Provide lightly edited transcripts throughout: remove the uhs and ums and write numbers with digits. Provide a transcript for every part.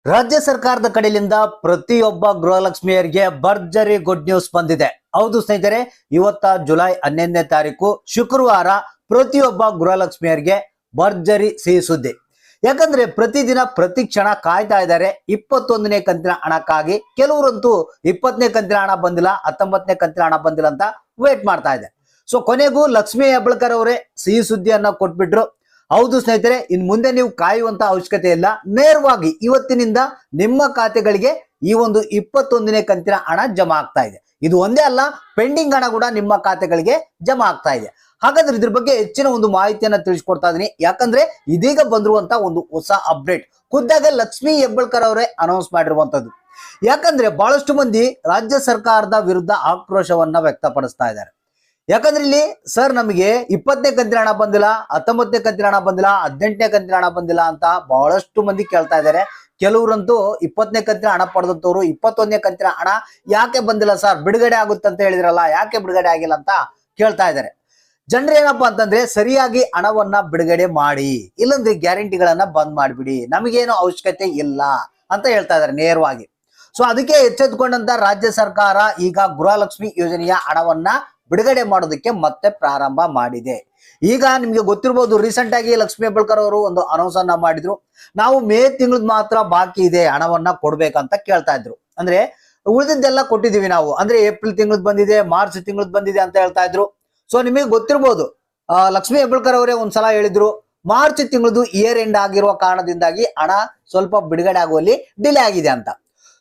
ರಾಜ್ಯ ಸರ್ಕಾರದ ಕಡೆಯಿಂದ ಪ್ರತಿಯೊಬ್ಬ ಗೃಹಲಕ್ಷ್ಮಿಯರಿಗೆ ಭರ್ಜರಿ ಗುಡ್ ನ್ಯೂಸ್ ಬಂದಿದೆ. ಹೌದು ಸ್ನೇಹಿತರೆ, ಇವತ್ತ ಜುಲೈ 11ನೇ ತಾರೀಕು ಶುಕ್ರವಾರ ಪ್ರತಿಯೊಬ್ಬ ಗೃಹಲಕ್ಷ್ಮಿಯರಿಗೆ ಭರ್ಜರಿ ಸಿಹಿ ಸುದ್ದಿ. ಯಾಕಂದ್ರೆ ಪ್ರತಿದಿನ ಪ್ರತಿ ಕ್ಷಣ ಕಾಯ್ತಾ ಇದ್ದಾರೆ 21ನೇ ಕಂತಿನ ಹಣಕ್ಕಾಗಿ. ಕೆಲವರಂತೂ 20ನೇ ಕಂತಿನ ಹಣ ಬಂದಿಲ್ಲ, 19ನೇ ಕಂತಿನ ಹಣ ಬಂದಿಲ್ಲ ಅಂತ ವೇಟ್ ಮಾಡ್ತಾ ಇದೆ. ಸೊ ಕೊನೆಗೂ ಲಕ್ಷ್ಮೀ ಹೆಬ್ಬಾಳ್ಕರ್ ಅವರೇ ಸಿಹಿ ಸುದ್ದಿಯನ್ನ ಕೊಟ್ಬಿಟ್ರು. ಹೌದು ಸ್ನೇಹಿತರೆ, ಇನ್ ಮುಂದೆ ನೀವು ಕಾಯುವಂತ ಅವಶ್ಯಕತೆ ಇಲ್ಲ. ನೇರವಾಗಿ ಇವತ್ತಿನಿಂದ ನಿಮ್ಮ ಖಾತೆಗಳಿಗೆ ಈ ಒಂದು 21ನೇ ಕಂತಿನ ಹಣ ಜಮಾ ಆಗ್ತಾ ಇದೆ. ಇದು ಒಂದೇ ಅಲ್ಲ, ಪೆಂಡಿಂಗ್ ಹಣ ಕೂಡ ನಿಮ್ಮ ಖಾತೆಗಳಿಗೆ ಜಮಾ ಆಗ್ತಾ ಇದೆ. ಹಾಗಾದ್ರೆ ಇದ್ರ ಬಗ್ಗೆ ಹೆಚ್ಚಿನ ಒಂದು ಮಾಹಿತಿಯನ್ನ ತಿಳಿಸ್ಕೊಡ್ತಾ ಇದೀನಿ. ಯಾಕಂದ್ರೆ ಇದೀಗ ಬಂದಿರುವಂತ ಒಂದು ಹೊಸ ಅಪ್ಡೇಟ್ ಖುದ್ದಾಗೆ ಲಕ್ಷ್ಮೀ ಹೆಬ್ಬಾಳ್ಕರ್ ಅವರೇ ಅನೌನ್ಸ್ ಮಾಡಿರುವಂತದ್ದು. ಯಾಕಂದ್ರೆ ಬಹಳಷ್ಟು ಮಂದಿ ರಾಜ್ಯ ಸರ್ಕಾರದ ವಿರುದ್ಧ ಆಕ್ರೋಶವನ್ನ ವ್ಯಕ್ತಪಡಿಸ್ತಾ ಇದ್ದಾರೆ. ಯಾಕಂದ್ರೆ ಇಲ್ಲಿ ಸರ್ ನಮಗೆ 20ನೇ ಕಂತಿನ ಹಣ ಬಂದಿಲ್ಲ, 19ನೇ ಕಂತಿನ ಹಣ ಬಂದಿಲ್ಲ, 18ನೇ ಕಂತಿನ ಹಣ ಬಂದಿಲ್ಲ ಅಂತ ಬಹಳಷ್ಟು ಮಂದಿ ಕೇಳ್ತಾ ಇದ್ದಾರೆ. ಕೆಲವರಂತೂ 20ನೇ ಕಂತಿನ ಹಣ ಪಡೆದಂತವ್ರು 21ನೇ ಕಂತಿನ ಹಣ ಯಾಕೆ ಬಂದಿಲ್ಲ ಸರ್, ಬಿಡುಗಡೆ ಆಗುತ್ತೆ ಅಂತ ಹೇಳಿದ್ರಲ್ಲ, ಯಾಕೆ ಬಿಡುಗಡೆ ಆಗಿಲ್ಲ ಅಂತ ಕೇಳ್ತಾ ಇದ್ದಾರೆ. ಜನರು ಏನಪ್ಪಾ ಅಂತಂದ್ರೆ ಸರಿಯಾಗಿ ಹಣವನ್ನ ಬಿಡುಗಡೆ ಮಾಡಿ, ಇಲ್ಲಂದ್ರೆ ಗ್ಯಾರಂಟಿಗಳನ್ನ ಬಂದ್ ಮಾಡಿಬಿಡಿ, ನಮಗೇನು ಅವಶ್ಯಕತೆ ಇಲ್ಲ ಅಂತ ಹೇಳ್ತಾ ಇದ್ದಾರೆ ನೇರವಾಗಿ. ಸೊ ಅದಕ್ಕೆ ಎಚ್ಚೆತ್ತುಕೊಂಡಂತ ರಾಜ್ಯ ಸರ್ಕಾರ ಈಗ ಗೃಹಲಕ್ಷ್ಮಿ ಯೋಜನೆಯ ಹಣವನ್ನ ಬಿಡುಗಡೆ ಮಾಡೋದಕ್ಕೆ ಮತ್ತೆ ಪ್ರಾರಂಭ ಮಾಡಿದೆ. ಈಗ ನಿಮ್ಗೆ ಗೊತ್ತಿರಬಹುದು, ರೀಸೆಂಟ್ ಆಗಿ ಲಕ್ಷ್ಮೀ ಹೆಬ್ಬಾಳ್ಕರ್ ಅವರು ಒಂದು ಅನೌನ್ಸ್ ಅನ್ನ ಮಾಡಿದ್ರು. ನಾವು ಮೇ ತಿಂಗಳದ್ ಮಾತ್ರ ಬಾಕಿ ಇದೆ, ಹಣವನ್ನ ಕೊಡ್ಬೇಕಂತ ಕೇಳ್ತಾ ಇದ್ರು. ಅಂದ್ರೆ ಉಳಿದಿದ್ದೆಲ್ಲ ಕೊಟ್ಟಿದೀವಿ ನಾವು, ಅಂದ್ರೆ ಏಪ್ರಿಲ್ ತಿಂಗಳದ್ ಬಂದಿದೆ, ಮಾರ್ಚ್ ತಿಂಗಳದ್ ಬಂದಿದೆ ಅಂತ ಹೇಳ್ತಾ ಇದ್ರು. ಸೊ ನಿಮಗೆ ಗೊತ್ತಿರಬಹುದು, ಲಕ್ಷ್ಮೀ ಹೆಬ್ಬಾಳ್ಕರ್ ಅವರೇ ಒಂದ್ಸಲ ಹೇಳಿದ್ರು, ಮಾರ್ಚ್ ತಿಂಗಳದು ಇಯರ್ ಎಂಡ್ ಆಗಿರುವ ಕಾರಣದಿಂದಾಗಿ ಹಣ ಸ್ವಲ್ಪ ಬಿಡುಗಡೆ ಆಗುವಲ್ಲಿ ಡಿಲೇ ಆಗಿದೆ ಅಂತ.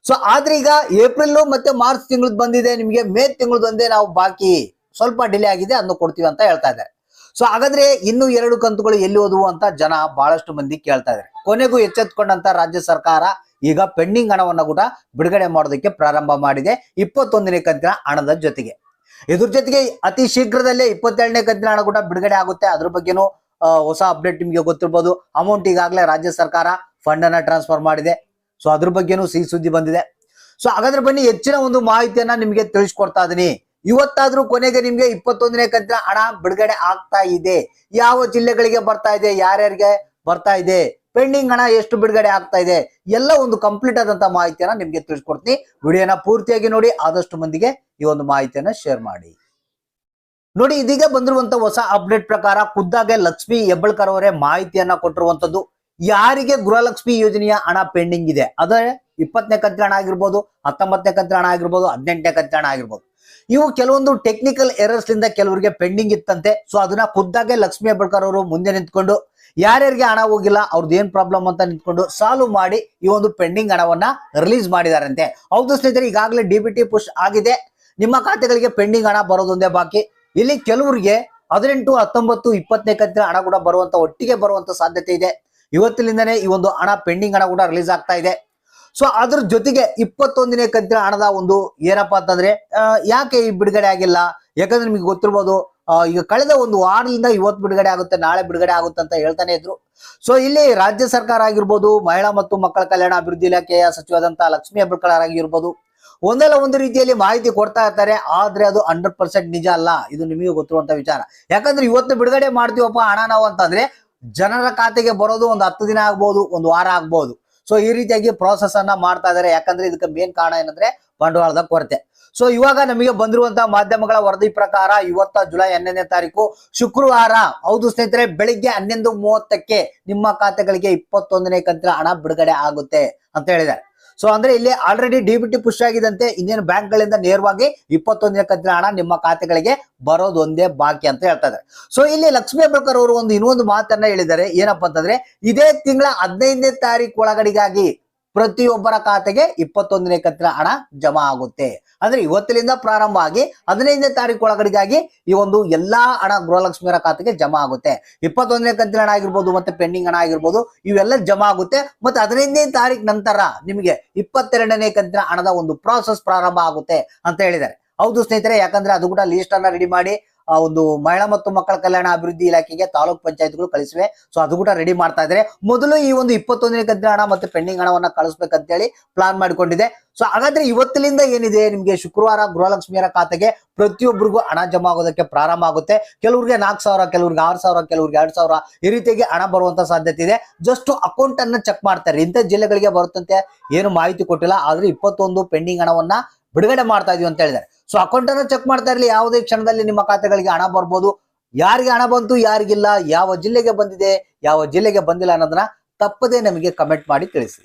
ಸೊ ಆದ್ರೆ ಈಗ ಏಪ್ರಿಲ್ ಮತ್ತೆ ಮಾರ್ಚ್ ತಿಂಗಳದ್ ಬಂದಿದೆ, ನಿಮಗೆ ಮೇ ತಿಂಗಳದ್ ಒಂದೇ ನಾವು ಬಾಕಿ, ಸ್ವಲ್ಪ ಡಿಲೇ ಆಗಿದೆ, ಅದನ್ನು ಕೊಡ್ತೀವಿ ಅಂತ ಹೇಳ್ತಾ ಇದ್ದಾರೆ. ಸೊ ಹಾಗಾದ್ರೆ ಇನ್ನು 2 ಕಂತುಗಳು ಎಲ್ಲಿ ಹೋದವು ಅಂತ ಜನ ಬಹಳಷ್ಟು ಮಂದಿ ಕೇಳ್ತಾ ಇದ್ದಾರೆ. ಕೊನೆಗೂ ಎಚ್ಚೆತ್ಕೊಂಡಂತ ರಾಜ್ಯ ಸರ್ಕಾರ ಈಗ ಪೆಂಡಿಂಗ್ ಹಣವನ್ನ ಕೂಡ ಬಿಡುಗಡೆ ಮಾಡೋದಕ್ಕೆ ಪ್ರಾರಂಭ ಮಾಡಿದೆ 21ನೇ ಕಂತಿನ ಹಣದ ಜೊತೆಗೆ. ಇದ್ರ ಜೊತೆಗೆ ಅತಿ ಶೀಘ್ರದಲ್ಲೇ 27ನೇ ಕಂತಿನ ಹಣ ಕೂಡ ಬಿಡುಗಡೆ ಆಗುತ್ತೆ. ಅದ್ರ ಬಗ್ಗೆನೂ ಹೊಸ ಅಪ್ಡೇಟ್ ನಿಮ್ಗೆ ಗೊತ್ತಿರ್ಬೋದು. ಅಮೌಂಟ್ ಈಗಾಗಲೇ ರಾಜ್ಯ ಸರ್ಕಾರ ಫಂಡ್ ಅನ್ನ ಟ್ರಾನ್ಸ್ಫರ್ ಮಾಡಿದೆ. ಸೊ ಅದ್ರ ಬಗ್ಗೆನೂ ಸಿಹಿ ಸುದ್ದಿ ಬಂದಿದೆ. ಸೊ ಹಾಗಾದ್ರೆ ಬನ್ನಿ ಹೆಚ್ಚಿನ ಒಂದು ಮಾಹಿತಿಯನ್ನ ನಿಮ್ಗೆ ತಿಳಿಸ್ಕೊಡ್ತಾ ಇದೀನಿ. ಇವತ್ತಾದ್ರೂ ಕೊನೆಗೆ ನಿಮ್ಗೆ 21ನೇ ಕಂತಿನ ಹಣ ಬಿಡುಗಡೆ ಆಗ್ತಾ ಇದೆ. ಯಾವ ಜಿಲ್ಲೆಗಳಿಗೆ ಬರ್ತಾ ಇದೆ, ಯಾರ್ಯಾರಿಗೆ ಬರ್ತಾ ಇದೆ, ಪೆಂಡಿಂಗ್ ಹಣ ಎಷ್ಟು ಬಿಡುಗಡೆ ಆಗ್ತಾ ಇದೆ, ಎಲ್ಲ ಒಂದು ಕಂಪ್ಲೀಟ್ ಆದಂತ ಮಾಹಿತಿಯನ್ನ ನಿಮ್ಗೆ ತಿಳಿಸ್ಕೊಡ್ತೀನಿ. ವಿಡಿಯೋನ ಪೂರ್ತಿಯಾಗಿ ನೋಡಿ, ಆದಷ್ಟು ಮಂದಿಗೆ ಈ ಒಂದು ಮಾಹಿತಿಯನ್ನ ಶೇರ್ ಮಾಡಿ. ನೋಡಿ, ಇದೀಗ ಬಂದಿರುವಂತ ಹೊಸ ಅಪ್ಡೇಟ್ ಪ್ರಕಾರ ಖುದ್ದಾಗೆ ಲಕ್ಷ್ಮೀ ಹೆಬ್ಬಾಳ್ಕರ್ ಅವರೇ ಮಾಹಿತಿಯನ್ನ ಕೊಟ್ಟಿರುವಂತದ್ದು. ಯಾರಿಗೆ ಗೃಹಲಕ್ಷ್ಮಿ ಯೋಜನೆಯ ಹಣ ಪೆಂಡಿಂಗ್ ಇದೆ, ಅದೇ 20ನೇ ಕಂತಿನ ಹಣ ಆಗಿರ್ಬೋದು, 19ನೇ ಕಂತಿನ ಹಣ ಆಗಿರ್ಬೋದು, 18ನೇ ಕಂತಿನ ಹಣ ಆಗಿರ್ಬೋದು, ಇವು ಕೆಲವೊಂದು ಟೆಕ್ನಿಕಲ್ ಎರರ್ಸ್ ಲಿಂದ ಕೆಲವರಿಗೆ ಪೆಂಡಿಂಗ್ ಇತ್ತಂತೆ. ಸೊ ಅದನ್ನ ಖುದ್ದಾಗೆ ಲಕ್ಷ್ಮೀ ಹೆಬ್ಬಾಳ್ಕರ್ ಅವರು ಮುಂದೆ ನಿಂತ್ಕೊಂಡು ಯಾರ್ಯಾರಿಗೆ ಹಣ ಹೋಗಿಲ್ಲ, ಅವ್ರದ್ದು ಏನ್ ಪ್ರಾಬ್ಲಮ್ ಅಂತ ನಿಂತ್ಕೊಂಡು ಸಾಲ್ವ್ ಮಾಡಿ ಈ ಒಂದು ಪೆಂಡಿಂಗ್ ಹಣವನ್ನ ರಿಲೀಸ್ ಮಾಡಿದಾರಂತೆ. ಹೌದು ಸ್ನೇಹಿತರೆ, ಈಗಾಗಲೇ ಡಿಬಿಟಿ ಪುಷ್ ಆಗಿದೆ. ನಿಮ್ಮ ಖಾತೆಗಳಿಗೆ ಪೆಂಡಿಂಗ್ ಹಣ ಬರೋದೊಂದೇ ಬಾಕಿ. ಇಲ್ಲಿ ಕೆಲವರಿಗೆ 18, 19, 20ನೇ ಕಂತಿನ ಹಣ ಕೂಡ ಬರುವಂತ, ಒಟ್ಟಿಗೆ ಬರುವಂತ ಸಾಧ್ಯತೆ ಇದೆ. ಇವತ್ತಿನಿಂದನೇ ಈ ಒಂದು ಹಣ ಪೆಂಡಿಂಗ್ ಹಣ ಕೂಡ ರಿಲೀಸ್ ಆಗ್ತಾ ಇದೆ. ಸೊ ಅದ್ರ ಜೊತೆಗೆ 21ನೇ ಕಂತಿನ ಹಣದ ಒಂದು ಏನಪ್ಪಾ ಅಂತಂದ್ರೆ ಯಾಕೆ ಈ ಬಿಡುಗಡೆ ಆಗಿಲ್ಲ, ಯಾಕಂದ್ರೆ ನಿಮಗೆ ಗೊತ್ತಿರ್ಬೋದು, ಈಗ ಕಳೆದ ಒಂದು ವಾರದಿಂದ ಇವತ್ತು ಬಿಡುಗಡೆ ಆಗುತ್ತೆ, ನಾಳೆ ಬಿಡುಗಡೆ ಆಗುತ್ತೆ ಅಂತ ಹೇಳ್ತಾನೆ ಇದ್ರು. ಸೊ ಇಲ್ಲಿ ರಾಜ್ಯ ಸರ್ಕಾರ ಆಗಿರ್ಬೋದು, ಮಹಿಳಾ ಮತ್ತು ಮಕ್ಕಳ ಕಲ್ಯಾಣ ಅಭಿವೃದ್ಧಿ ಇಲಾಖೆಯ ಸಚಿವಾದಂತಹ ಲಕ್ಷ್ಮೀ ಹೆಬ್ಬಾಳ್ಕರ್ ಆಗಿರ್ಬೋದು, ಒಂದಲ್ಲ ಒಂದು ರೀತಿಯಲ್ಲಿ ಮಾಹಿತಿ ಕೊಡ್ತಾ ಇರ್ತಾರೆ. ಆದ್ರೆ ಅದು 100% ನಿಜ ಅಲ್ಲ, ಇದು ನಿಮಗೆ ಗೊತ್ತಿರುವಂತ ವಿಚಾರ. ಯಾಕಂದ್ರೆ ಇವತ್ತು ಬಿಡುಗಡೆ ಮಾಡ್ತೀವಪ್ಪ ಹಣ ನಾವು ಅಂತಂದ್ರೆ ಜನರ ಖಾತೆಗೆ ಬರೋದು ಒಂದು 10 ದಿನ ಆಗ್ಬಹುದು, ಒಂದು ವಾರ ಆಗ್ಬಹುದು. ಸೊ ಈ ರೀತಿಯಾಗಿ ಪ್ರೋಸೆಸ್ ಅನ್ನ ಮಾಡ್ತಾ ಇದಾರೆ. ಯಾಕಂದ್ರೆ ಇದಕ್ಕೆ ಮೇನ್ ಕಾರಣ ಏನಂದ್ರೆ ಬಂಡವಾಳದ ಕೊರತೆ. ಸೊ ಇವಾಗ ನಮಗೆ ಬಂದಿರುವಂತಹ ಮಾಧ್ಯಮಗಳ ವರದಿ ಪ್ರಕಾರ ಇವತ್ತ ಜುಲೈ 11ನೇ ತಾರೀಕು ಶುಕ್ರವಾರ, ಹೌದು ಸ್ನೇಹಿತರೆ, ಬೆಳಿಗ್ಗೆ 11:30ಕ್ಕೆ ನಿಮ್ಮ ಖಾತೆಗಳಿಗೆ 21ನೇ ಕಂತಿನ ಹಣ ಬಿಡುಗಡೆ ಆಗುತ್ತೆ ಅಂತ ಹೇಳಿದ್ದಾರೆ. ಸೊ ಅಂದ್ರೆ ಇಲ್ಲಿ ಆಲ್ರೆಡಿ ಡಿಬಿಟಿ ಪುಷ್ ಆಗಿದಂತೆ, ಇನ್ನೇನು ಬ್ಯಾಂಕ್ ಗಳಿಂದ ನೇರವಾಗಿ 21ನೇ ಕಂತಿನ ಹಣ ನಿಮ್ಮ ಖಾತೆಗಳಿಗೆ ಬರೋದು ಒಂದೇ ಬಾಕಿ ಅಂತ ಹೇಳ್ತಾ ಇದ್ದಾರೆ. ಸೊ ಇಲ್ಲಿ ಲಕ್ಷ್ಮೀ ಹೆಬ್ಬಾಳ್ಕರ್ ಅವರು ಇನ್ನೊಂದು ಮಾತನ್ನ ಹೇಳಿದ್ದಾರೆ. ಏನಪ್ಪಾ ಅಂತಂದ್ರೆ ಇದೇ ತಿಂಗಳ 15ನೇ ತಾರೀಕು ಒಳಗಡೆಗಾಗಿ ಪ್ರತಿಯೊಬ್ಬರ ಖಾತೆಗೆ 21ನೇ ಕಂತಿನ ಹಣ ಜಮಾ ಆಗುತ್ತೆ. ಅಂದ್ರೆ ಇವತ್ತಿನಿಂದ ಪ್ರಾರಂಭ ಆಗಿ 15ನೇ ತಾರೀಕು ಒಳಗಡೆಗಾಗಿ ಈ ಒಂದು ಎಲ್ಲಾ ಹಣ ಗೃಹಲಕ್ಷ್ಮಿಯರ ಖಾತೆಗೆ ಜಮಾ ಆಗುತ್ತೆ. 21ನೇ ಕಂತಿನ ಹಣ ಆಗಿರ್ಬೋದು, ಮತ್ತೆ ಪೆಂಡಿಂಗ್ ಹಣ ಆಗಿರ್ಬೋದು, ಇವೆಲ್ಲ ಜಮಾ ಆಗುತ್ತೆ. ಮತ್ತೆ 15ನೇ ತಾರೀಕು ನಂತರ ನಿಮಗೆ 22ನೇ ಕಂತಿನ ಹಣದ ಒಂದು ಪ್ರಾಸೆಸ್ ಪ್ರಾರಂಭ ಆಗುತ್ತೆ ಅಂತ ಹೇಳಿದ್ದಾರೆ. ಹೌದು ಸ್ನೇಹಿತರೆ, ಯಾಕಂದ್ರೆ ಅದು ಕೂಡ ಲೀಸ್ಟ್ ಅನ್ನ ರೆಡಿ ಮಾಡಿ ಒಂದು ಮಹಿಳಾ ಮತ್ತು ಮಕ್ಕಳ ಕಲ್ಯಾಣ ಅಭಿವೃದ್ಧಿ ಇಲಾಖೆಗೆ ತಾಲೂಕ್ ಪಂಚಾಯತ್ಗಳು ಕಳಿಸಿವೆ. ಸೊ ಅದು ಕೂಡ ರೆಡಿ ಮಾಡ್ತಾ ಇದ್ದಾರೆ. ಮೊದಲು ಈ ಒಂದು 21ನೇ ಕಂತಿನ ಹಣ ಮತ್ತೆ ಪೆಂಡಿಂಗ್ ಹಣವನ್ನ ಕಳಿಸ್ಬೇಕಂತೇಳಿ ಪ್ಲಾನ್ ಮಾಡಿಕೊಂಡಿದೆ. ಸೊ ಹಾಗಾದ್ರೆ ಇವತ್ತಿನಿಂದ ಏನಿದೆ ನಿಮ್ಗೆ ಶುಕ್ರವಾರ ಗೃಹಲಕ್ಷ್ಮಿಯರ ಖಾತೆಗೆ ಪ್ರತಿಯೊಬ್ಬರಿಗೂ ಹಣ ಜಮಾ ಆಗೋದಕ್ಕೆ ಪ್ರಾರಂಭ ಆಗುತ್ತೆ. ಕೆಲವ್ರಿಗೆ 4,000, ಕೆಲವ್ರಿಗೆ 6,000, ಕೆಲವ್ರಿಗೆ 2,000 ಈ ರೀತಿಯಾಗಿ ಹಣ ಬರುವಂತ ಸಾಧ್ಯತೆ ಇದೆ. ಜಸ್ಟ್ ಅಕೌಂಟ್ ಅನ್ನ ಚೆಕ್ ಮಾಡ್ತಾರೆ. ಇಂಥ ಜಿಲ್ಲೆಗಳಿಗೆ ಬರುತ್ತಂತೆ ಏನು ಮಾಹಿತಿ ಕೊಟ್ಟಿಲ್ಲ. ಆದ್ರೆ 21 ಪೆಂಡಿಂಗ್ ಹಣವನ್ನ ಬಿಡುಗಡೆ ಮಾಡ್ತಾ ಇದೀವಿ ಅಂತ ಹೇಳಿದ್ದಾರೆ. ಸೊ ಅಕೌಂಟ್ ಅನ್ನ ಚೆಕ್ ಮಾಡ್ತಾ ಇರಲಿ. ಯಾವುದೇ ಕ್ಷಣದಲ್ಲಿ ನಿಮ್ಮ ಖಾತೆಗಳಿಗೆ ಹಣ ಬರ್ಬೋದು. ಯಾರಿಗೆ ಹಣ ಬಂತು, ಯಾರಿಗಿಲ್ಲ, ಯಾವ ಜಿಲ್ಲೆಗೆ ಬಂದಿದೆ, ಯಾವ ಜಿಲ್ಲೆಗೆ ಬಂದಿಲ್ಲ ಅನ್ನೋದನ್ನ ತಪ್ಪದೇ ನಮಗೆ ಕಮೆಂಟ್ ಮಾಡಿ ತಿಳಿಸಿ.